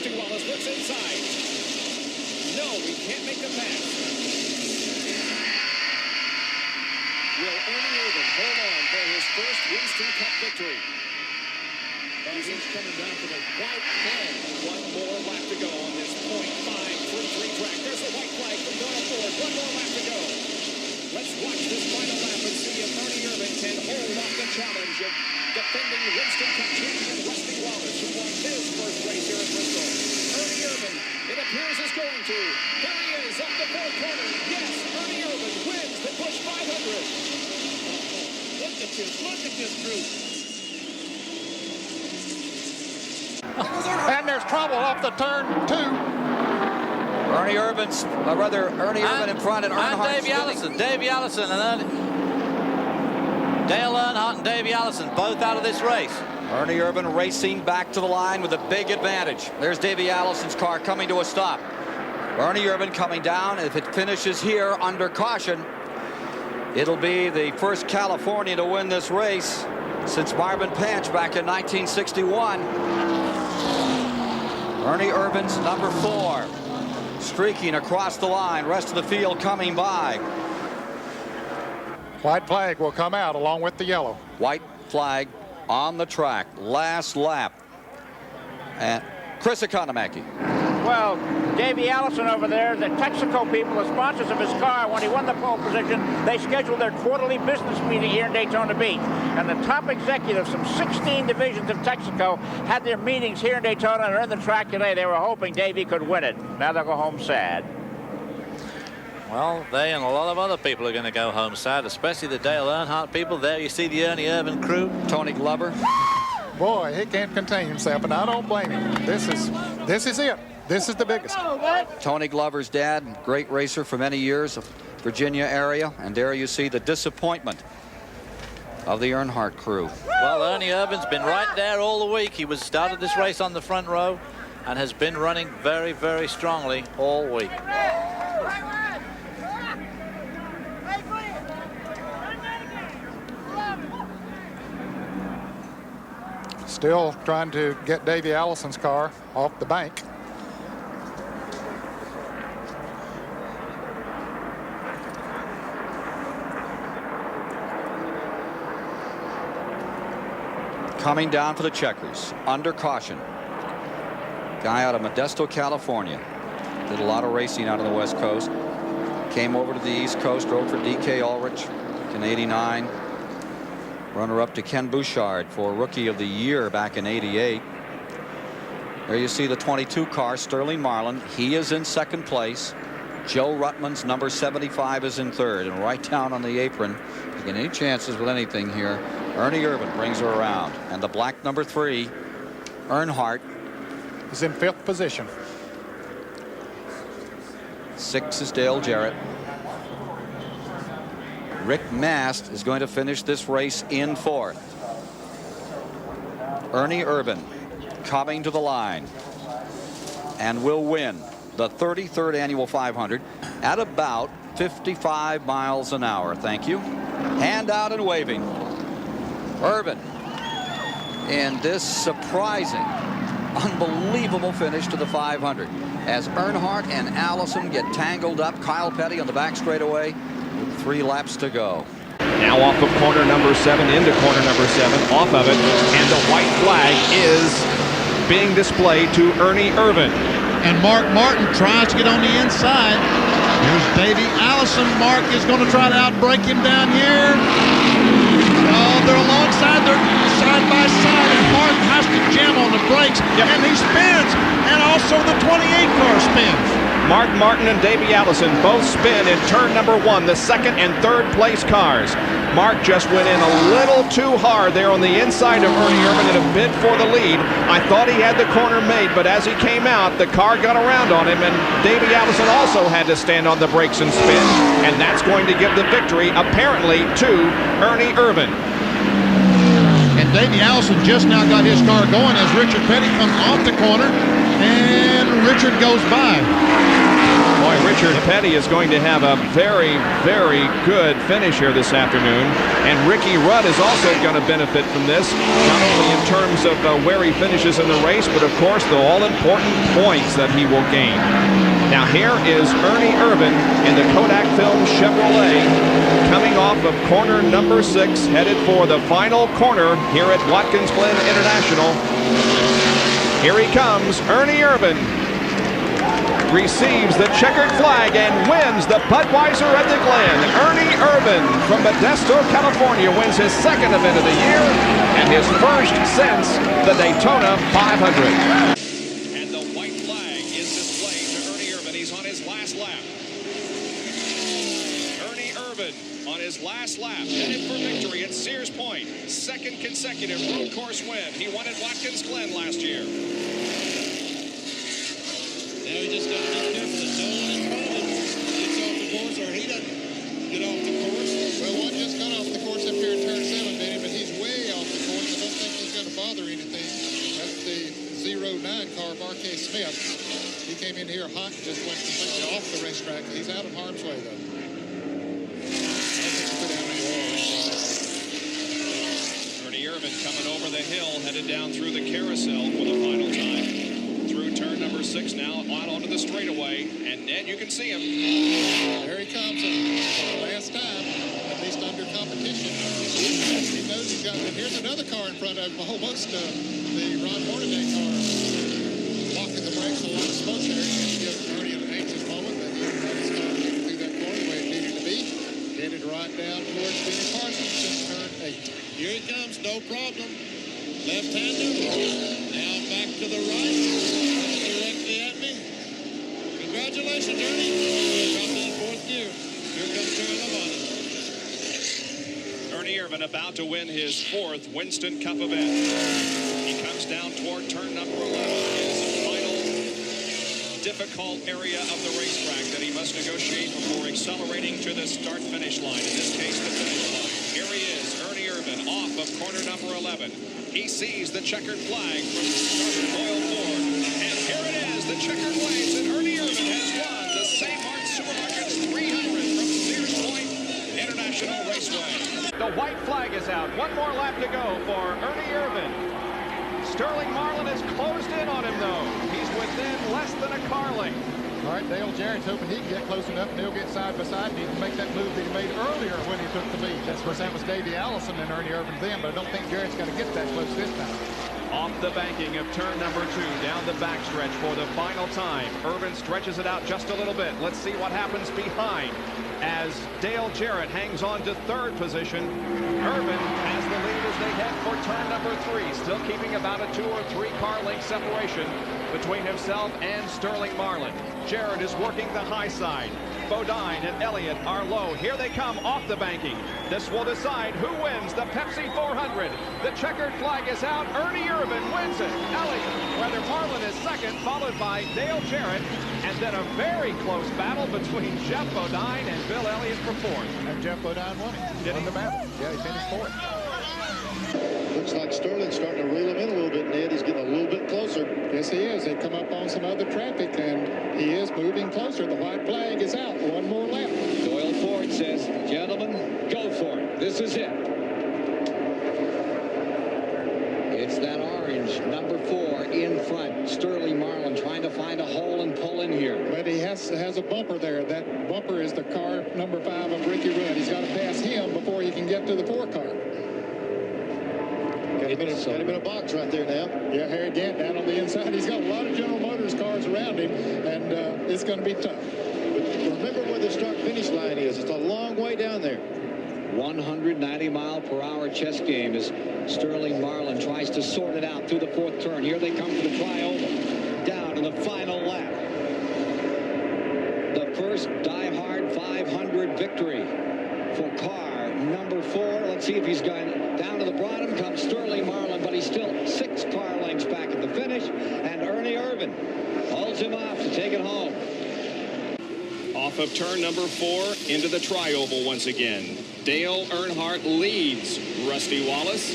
Rusty Wallace looks inside. No, he can't make the pass. Will Ernie Irvan hold on for his first Winston Cup victory? He's coming down to the white flag. One more lap to go on this .533 track. There's a white flag from Donna Ford. One more lap to go. Let's watch this final lap and see if Ernie Irvan can hold off the challenge of defending Winston Cup champion Rusty Wallace, who won his first race here at Bristol. Ernie Irvan, it appears, is going to. Here he is up the fourth corner. Yes, Ernie Irvan wins the Busch 500. Look at this group. And there's trouble off the turn 2. Ernie Irvan in front, and Earnhardt. Davey Allison, and Dale Earnhardt and Davey Allison both out of this race. Ernie Irvan racing back to the line with a big advantage. There's Davey Allison's car coming to a stop. Ernie Irvan coming down. If it finishes here under caution, it'll be the first Californian to win this race since Marvin Panch back in 1961. Ernie Irvan's number 4, streaking across the line. Rest of the field coming by. White flag will come out along with the yellow. White flag on the track. Last lap. And Chris Economaki. Well, Davey Allison over there, the Texaco people, the sponsors of his car, when he won the pole position, they scheduled their quarterly business meeting here in Daytona Beach. And the top executives from 16 divisions of Texaco had their meetings here in Daytona and are in the track today. They were hoping Davey could win it. Now they'll go home sad. Well, they and a lot of other people are going to go home sad, especially the Dale Earnhardt people. There you see the Ernie Irvan crew. Tony Glover. Boy, he can't contain himself, and I don't blame him. This is it. This is the biggest. Tony Glover's dad, great racer for many years, of Virginia area, and there you see the disappointment of the Earnhardt crew. Well, Ernie Irvan's been right there all the week. He started this race on the front row and has been running very, very strongly all week. Still trying to get Davey Allison's car off the bank. Coming down for the checkers, under caution. Guy out of Modesto, California. Did a lot of racing out on the West Coast. Came over to the East Coast, drove for D.K. Ulrich in '89. Runner-up to Ken Bouchard for Rookie of the Year back in '88. There you see the 22 car, Sterling Marlin. He is in second place. Joe Ruttman's number 75 is in third. And right down on the apron, taking any chances with anything here, Ernie Irvan brings her around. And the black number 3, Earnhardt, is in 5th position. 6 is Dale Jarrett. Rick Mast is going to finish this race in 4th. Ernie Irvan coming to the line and will win the 33rd annual 500 at about 55 miles an hour. Thank you. Hand out and waving. Irvan in this surprising, unbelievable finish to the 500 as Earnhardt and Allison get tangled up. Kyle Petty on the back straightaway with 3 laps to go. Now off of corner number 7 into corner number 7, off of it, and the white flag is being displayed to Ernie Irvan. And Mark Martin tries to get on the inside. Here's Davey Allison. Mark is going to try to outbrake him down here. Oh, they're alongside, they're side by side, and Martin has to jam on the brakes, and he spins, and also the 28 car spins. Mark Martin and Davey Allison both spin in turn number 1, the second and third place cars. Mark just went in a little too hard there on the inside of Ernie Irvan in a bid for the lead. I thought he had the corner made, but as he came out, the car got around on him, and Davey Allison also had to stand on the brakes and spin, and that's going to give the victory, apparently, to Ernie Irvan. And Davey Allison just now got his car going as Richard Petty comes off the corner, and Richard goes by. Boy, Richard Petty is going to have a very, very good finish here this afternoon. And Ricky Rudd is also going to benefit from this, not only in terms of where he finishes in the race, but of course the all-important points that he will gain. Now here is Ernie Irvan in the Kodak Film Chevrolet, coming off of corner number 6, headed for the final corner here at Watkins Glen International. Here he comes, Ernie Irvan. Receives the checkered flag and wins the Budweiser at the Glen. Ernie Irvan from Modesto, California wins his 2nd event of the year and his first since the Daytona 500. And the white flag is displayed to Ernie Irvan. He's on his last lap. Ernie Irvan on his last lap, headed for victory at Sears Point. 2nd consecutive road course win. He won at Watkins Glen last year. Now he just got to be careful that no one in front of him gets off the course or he doesn't get off the course. Well, one just got off the course up here in turn 7, Benny, but he's way off the course. I don't think he's going to bother anything. That's the 09 car, Marquee Smith. He came in here hot and just went completely off the racetrack. He's out of harm's way, though. I don't think he put out any oil. Ernie Irvan coming over the hill, headed down through the carousel for the final time. Through turn number 6 now, out onto the straightaway, and Ned, you can see him. There he comes, and for the last time, at least under competition. He knows he's got it. Here's another car in front of him, almost the Ron Hornaday car. Locking the brakes, a lot of smoke there. He gives Ernie an anxious moment, but he let his car get through that corner the way it needed to be. Headed right down towards Benny Parsons in turn 8. Here he comes, no problem. Left-hander. Now back to the right. Directly at me. Congratulations, Ernie. Dropped in 4th gear. Here comes Charlie Lavani. Ernie Irvan about to win his 4th Winston Cup event. He comes down toward turn number 11. His final difficult area of the racetrack that he must negotiate before accelerating to the start-finish line. In this case, the finish line. Here he is, Ernie Irvan, off of corner number 11. He sees the checkered flag from starter Doyle Ford. And here it is, the checkered waves, and Ernie Irvan has won the St. Mark's Supermarkets 300 from Sears Point International Raceway. The white flag is out. One more lap to go for Ernie Irvan. Sterling Marlin has closed in on him, though. He's within less than a car length. All right, Dale Jarrett's hoping he can get close enough and they'll get side by side and he can make that move that he made earlier when he took the lead. Of course, that was Davey Allison and Ernie Irvan then, but I don't think Jarrett's going to get that close this time. Off the banking of turn number 2, down the backstretch for the final time. Irvan stretches it out just a little bit. Let's see what happens behind as Dale Jarrett hangs on to 3rd position. Irvan has the lead as they head for turn number 3, still keeping about a 2 or 3 car length separation between himself and Sterling Marlin. Jarrett is working the high side. Bodine and Elliott are low. Here they come off the banking. This will decide who wins the Pepsi 400. The checkered flag is out. Ernie Irvan wins it. Elliott, whether Marlin is 2nd, followed by Dale Jarrett. And then a very close battle between Jeff Bodine and Bill Elliott for 4th. And Jeff Bodine won it. Did he? Won the battle. Yeah, he finished 4th. Looks like Sterling's starting to reel him in a little bit, Ned. He's getting a little bit closer. Yes, he is. They come up on some other traffic, and he is moving closer. The white flag is out. One more lap. Doyle Ford says, gentlemen, go for it. This is it. It's that orange, number 4 in front. Sterling Marlin trying to find a hole and pull in here. But he has a bumper there. That bumper is the car number 5 of Ricky Rudd. He's got to pass him before he can get to the 4 car. Got him in a box right there now. Yeah, Harry Gant down on the inside. He's got a lot of General Motors cars around him, and it's going to be tough. But remember where the start-finish line is. It's a long way down there. 190-mile-per-hour chess game as Sterling Marlin tries to sort it out through the 4th turn. Here they come for the tri-oval. Down to the final lap. The first die-hard 500 victory for car number 4. Let's see if he's going down to the bottom. Comes Sterling Marlin, but he's still 6 car lengths back at the finish. And Ernie Irvan holds him off to take it home. Off of turn number 4 into the tri-oval once again. Dale Earnhardt leads Rusty Wallace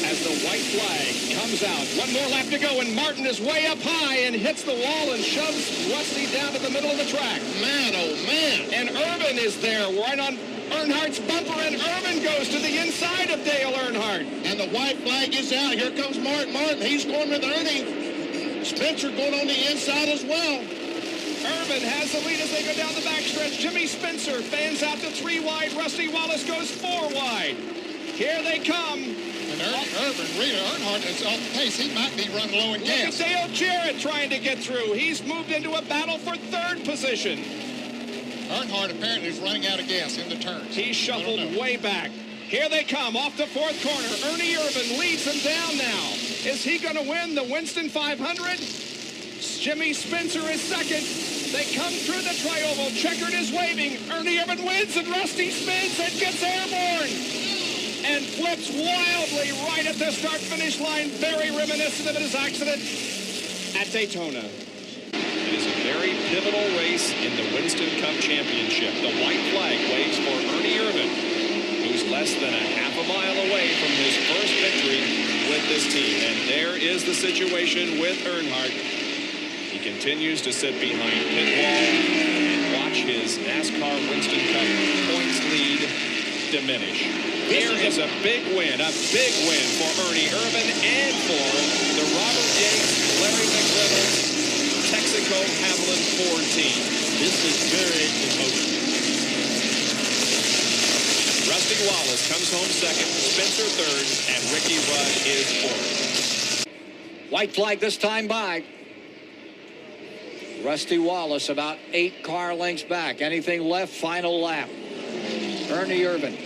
as the white flag comes out. One more lap to go, and Martin is way up high and hits the wall and shoves Rusty down to the middle of the track. man, oh man. And Irvan is there, right on Earnhardt's bumper, and Irvan goes to the inside of Dale Earnhardt. And the white flag is out. Here comes Mark Martin. He's going with Ernie. Spencer going on the inside as well. Irvan has the lead as they go down the backstretch. Jimmy Spencer fans out to 3 wide. Rusty Wallace goes 4 wide. Here they come. And Earnhardt is off pace. He might be running low in gas. Look at Dale Jarrett trying to get through. He's moved into a battle for 3rd position. Earnhardt apparently is running out of gas in the turns. He's shuffled way back. Here they come off the 4th corner. Ernie Irvan leads them down now. Is he going to win the Winston 500? Jimmy Spencer is second. They come through the tri-oval. Checkered is waving. Ernie Irvan wins, and Rusty spins and gets airborne and flips wildly right at the start-finish line. Very reminiscent of his accident at Daytona. It is a very pivotal race in the Winston Cup Championship. The white flag waves for Ernie Irvan, who's less than a half a mile away from his first victory with this team. And there is the situation with Earnhardt. He continues to sit behind pit wall and watch his NASCAR Winston Cup points lead diminish. Here is a big win for Ernie Irvan and for the Robert Yates, Larry McReynolds, Texaco Havoline Ford team. This is very emotional. Rusty Wallace comes home second, Spencer third, and Ricky Rudd is fourth. White flag this time by Rusty Wallace, about 8 car lengths back. Anything left, final lap. Ernie Irvan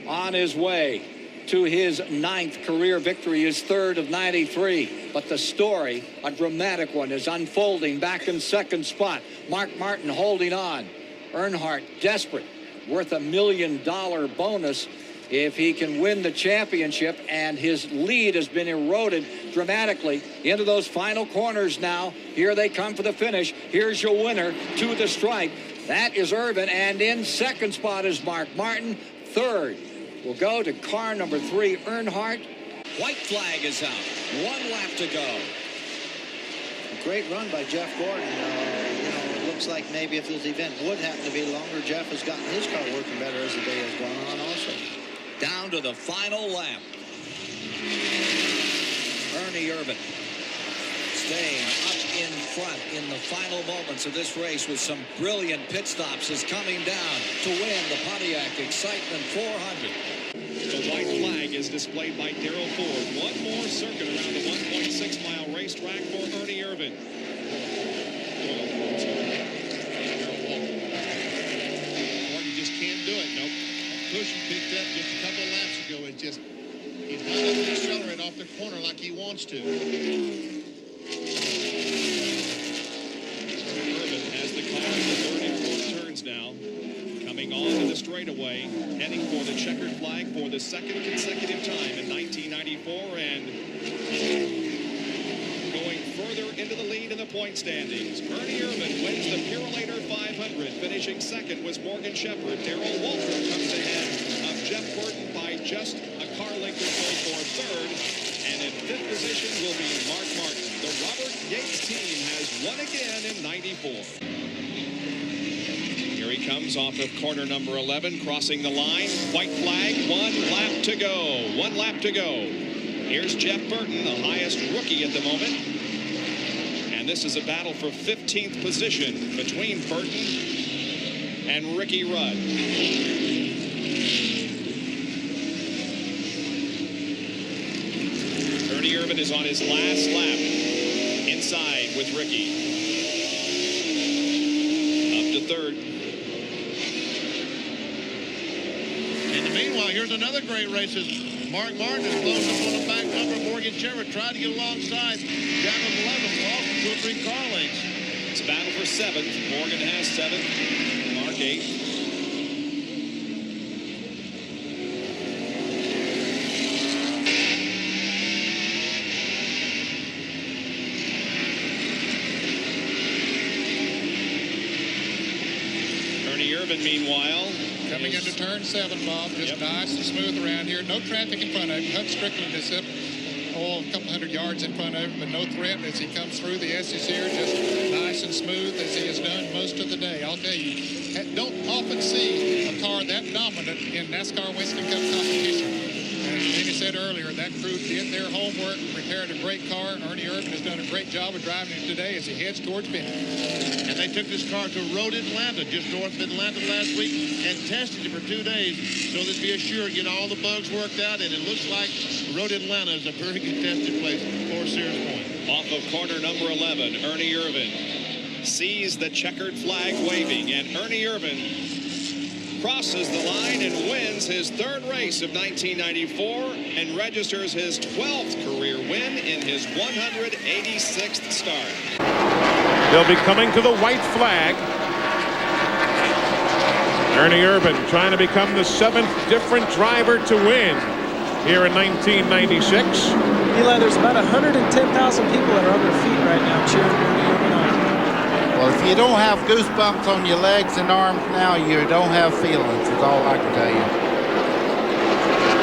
on his way to his 9th career victory, his 3rd of 93. But the story, a dramatic one, is unfolding back in 2nd spot. Mark Martin holding on. Earnhardt desperate, worth $1 million bonus if he can win the championship, and his lead has been eroded dramatically into those final corners now. Here they come for the finish. Here's your winner to the stripe. That is Irvan, and in 2nd spot is Mark Martin. 3rd will go to car number 3, Earnhardt. White flag is out. 1 lap to go. Great run by Jeff Gordon. It looks like maybe if this event would happen to be longer, Jeff has gotten his car working better as the day has gone on also. Down to the final lap. Ernie Irvan staying up in front in the final moments of this race with some brilliant pit stops, is coming down to win the Pontiac Excitement 400. The white flag is displayed by Darrell Ford. One more circuit around the 1.6-mile racetrack for Ernie Irvan. Gordon just can't do it. Nope. Push he picked up just a couple of laps ago. It's just, he's not able to accelerate off the corner like he wants to. Irvan has the car in the 3rd and 4th turns now. Coming on to the straightaway, heading for the checkered flag for the 2nd consecutive time in 1994, and going further into the lead in the point standings. Ernie Irvan wins the Purolator 500. Finishing 2nd was Morgan Shepherd. Darrell Waltrip comes ahead of Jeff Burton by just a car length or so for 3rd. And in 5th position will be Mark Martin. The Robert Yates team has won again in 94. Here he comes off of corner number 11, crossing the line. White flag, 1 lap to go. 1 lap to go. Here's Jeff Burton, the highest rookie at the moment. And this is a battle for 15th position between Burton and Ricky Rudd. Ernie Irvan is on his last lap inside with Ricky. Up to 3rd. Meanwhile, here's another great race as Mark Martin is closing up on the back number. Morgan Shepherd tried to get alongside. Down to 11th, lost 2 or 3 car lengths. It's a battle for 7th. Morgan has 7th. Mark 8th. Ernie Irvan, meanwhile, Coming into turn 7, Bob, just nice and smooth around here. No traffic in front of him. Hut Strickland is up, a couple hundred yards in front of him, but no threat as he comes through. The S's here just nice nice and smooth as he has done most of the day. I'll tell you, don't often see a car that dominant in NASCAR Winston Cup competition. As Danny said earlier, that crew did their homework, prepared a great car. Ernie Irvan has done a great job of driving it today as he heads towards Benton. And they took this car to Road Atlanta, just north of Atlanta last week, and tested it for 2 days so they'd be assured, all the bugs worked out. And it looks like Road Atlanta is a very good tested place for Sears Point. Off of corner number 11, Ernie Irvan sees the checkered flag waving, and Ernie Irvan crosses the line and wins his 3rd race of 1994 and registers his 12th career win in his 186th start. They'll be coming to the white flag. Ernie Irvan trying to become the 7th different driver to win here in 1996. Eli, there's about 110,000 people that are on their feet right now cheering Ernie Irvan on. Well, if you don't have goosebumps on your legs and arms now, you don't have feelings, is all I can tell you.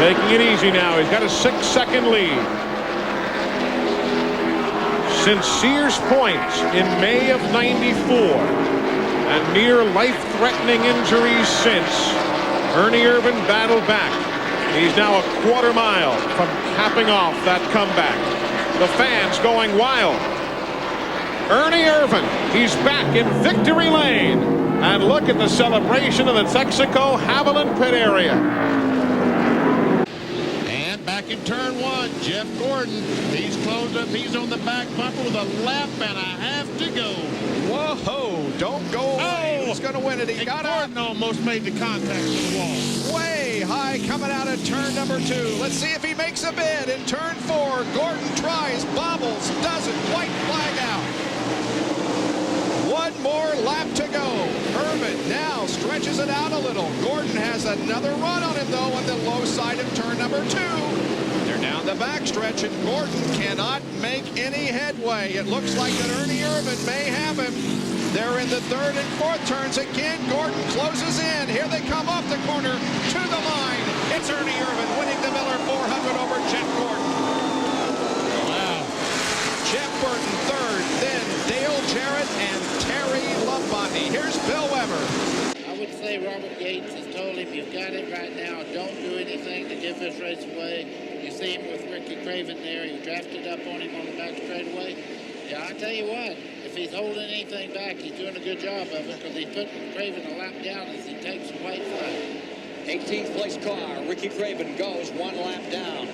Taking it easy now. He's got a 6-second lead. Since Sears Point in May of '94 and near life-threatening injuries since, Ernie Irvan battled back. He's now a quarter mile from capping off that comeback. The fans going wild. Ernie Irvan, he's back in victory lane. And look at the celebration in the Texaco Haviland pit area. And back in turn 1, Jeff Gordon. He's closed up. He's on the back bumper with a lap and a half to go. Whoa, don't go away. Who's going to win it? He got Gordon almost made the contact with the wall. Way high coming out of turn number 2. Let's see if he makes a bid in turn 4. Gordon tries, bobbles, doesn't. White flag out. One more lap to go. Irvan now stretches it out a little. Gordon has another run on him, though, on the low side of turn number 2. They're down the backstretch, and Gordon cannot make any headway. It looks like that Ernie Irvan may have him. They're in the 3rd and 4th turns again. Gordon closes in. Here they come off the corner to the line. It's Ernie Irvan winning the Miller 400 over Jeff Gordon. Wow. Jeff Burton 3rd, then Dale Jarrett and Terry Labonte. Here's Bill Weber. I would say Robert Yates has told him, you've got it right now. Don't do anything to give this race away. You see him with Ricky Craven there. He drafted up on him on the back straightaway. Yeah, I tell you what, if he's holding anything back, he's doing a good job of it because he's putting Craven a lap down as he takes the white flag. 18th place car. Ricky Craven goes 1 lap down.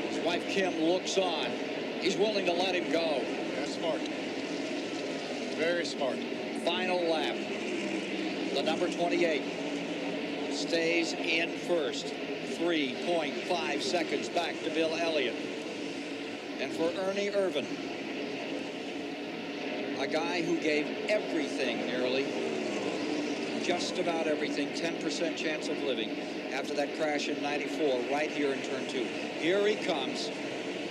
His wife Kim looks on. He's willing to let him go. That's smart. Very smart. Final lap. The number 28 stays in first. 3.5 seconds back to Bill Elliott. And for Ernie Irvan, a guy who gave everything nearly, just about everything, 10% chance of living after that crash in '94 right here in turn 2. Here he comes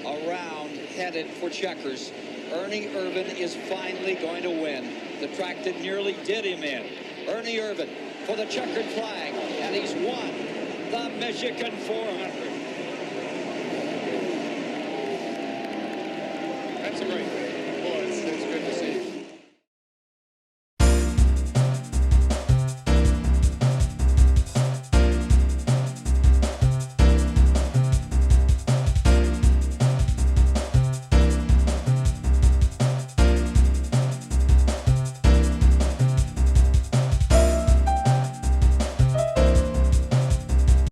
around, headed for checkers. Ernie Irvan is finally going to win the track that nearly did him in. Ernie Irvan for the checkered flag, and he's won the Michigan 400. That's a great